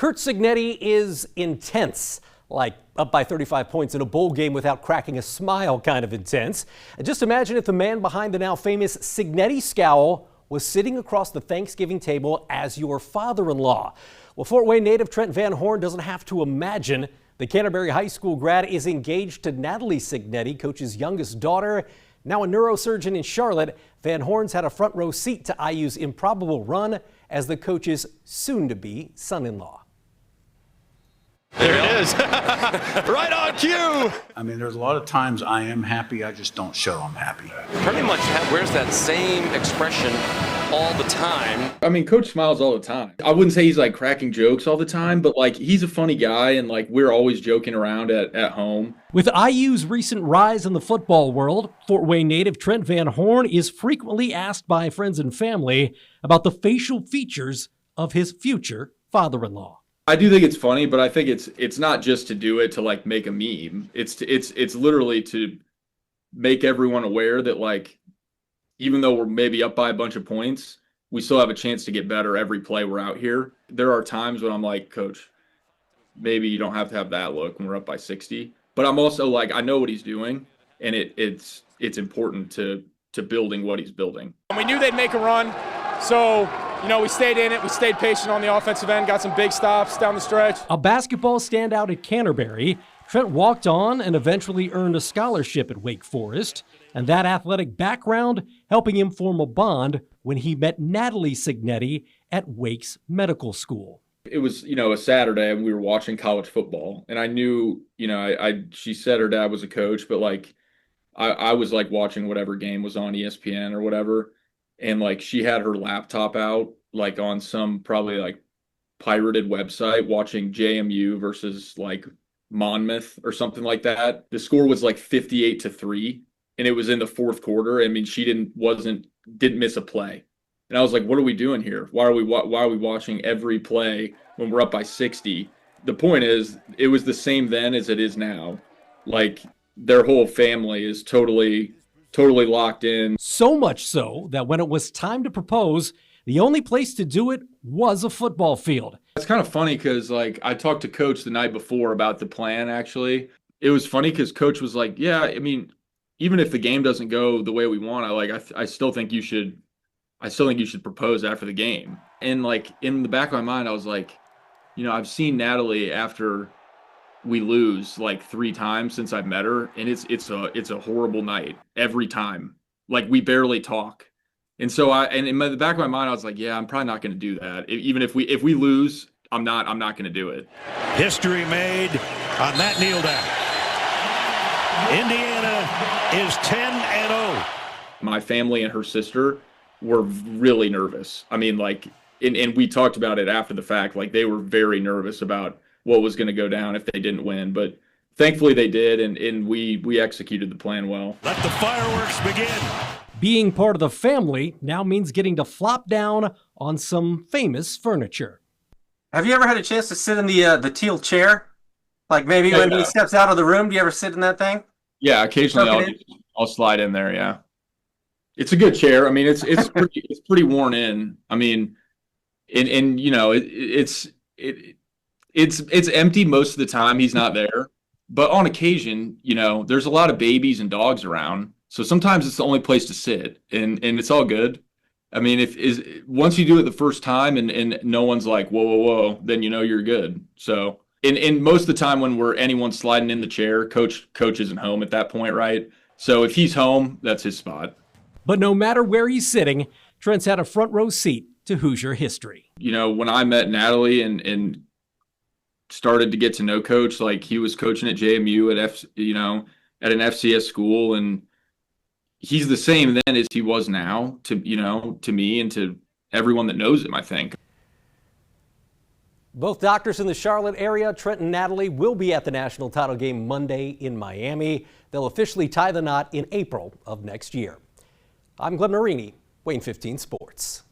Curt Cignetti is intense, like up by 35 points in a bowl game without cracking a smile kind of intense. And just imagine if the man behind the now famous Cignetti scowl was sitting across the Thanksgiving table as your father-in-law. Well, Fort Wayne native Trent VanHorn doesn't have to imagine. The Canterbury High School grad is engaged to Natalie Cignetti, coach's youngest daughter. Now a neurosurgeon in Charlotte, VanHorn's had a front row seat to IU's improbable run as the coach's soon-to-be son-in-law. There it is. Right on cue. I mean, there's a lot of times I am happy, I just don't show I'm happy. Pretty much wears that same expression all the time. I mean, Coach smiles all the time. I wouldn't say he's like cracking jokes all the time, but like he's a funny guy and like we're always joking around at home. With IU's recent rise in the football world, Fort Wayne native Trent VanHorn is frequently asked by friends and family about the facial features of his future father-in-law. I do think it's funny, but I think it's not just to do it to like make a meme. It's literally to make everyone aware that like even though we're maybe up by a bunch of points, we still have a chance to get better every play we're out here. There are times when I'm like, Coach, maybe you don't have to have that look when we're up by 60. But I'm also like, I know what he's doing, and it's important to building what he's building. We knew they'd make a run, so we stayed in it. We stayed patient on the offensive end, got some big stops down the stretch. A basketball standout at Canterbury, Trent walked on and eventually earned a scholarship at Wake Forest, and that athletic background helping him form a bond when he met Natalie Cignetti at Wake's medical school. It was, a Saturday and we were watching college football, and I knew, she said her dad was a coach, but like I was like watching whatever game was on ESPN or whatever. And like she had her laptop out, like on some probably like pirated website, watching JMU versus like Monmouth or something like that. The score was like 58-3, and it was in the fourth quarter. I mean, she didn't miss a play, and I was like, "What are we doing here? Why are we watching every play when we're up by 60?" The point is, it was the same then as it is now. Like their whole family is totally locked in. So much so that when it was time to propose, the only place to do it was a football field. It's kind of funny because like I talked to Coach the night before about the plan. Actually, it was funny because Coach was like, "Yeah, I mean, even if the game doesn't go the way we want, I still think you should propose after the game." And like in the back of my mind, I was like, I've seen Natalie after we lose like 3 times since I've met her, and it's a horrible night every time. Like we barely talk. And so in the back of my mind, I was like, yeah, I'm probably not going to do that. Even if we lose, I'm not going to do it. History made on that kneel down. Indiana is 10-0. My family and her sister were really nervous. I mean, like, and we talked about it after the fact. Like they were very nervous about what was going to go down if they didn't win. But thankfully they did, and we executed the plan well. Let the fireworks begin. Being part of the family now means getting to flop down on some famous furniture. Have you ever had a chance to sit in the teal chair? Like maybe when he steps out of the room, do you ever sit in that thing? Yeah, occasionally I'll slide in there, yeah. It's a good chair. I mean, it's pretty worn in. I mean, and it's empty most of the time. He's not there. But on occasion, there's a lot of babies and dogs around. So sometimes it's the only place to sit, and it's all good. I mean, once you do it the first time and no one's like, whoa, then you're good. So and most of the time when anyone's sliding in the chair, coach isn't home at that point, right? So if he's home, that's his spot. But no matter where he's sitting, Trent's had a front row seat to Hoosier history. When I met Natalie and started to get to know Coach, like he was coaching at JMU at an FCS school, and he's the same then as he was now to me and to everyone that knows him, I think. Both doctors in the Charlotte area, Trent and Natalie, will be at the national title game Monday in Miami. They'll officially tie the knot in April of next year. I'm Glenn Marini, Wayne 15 Sports.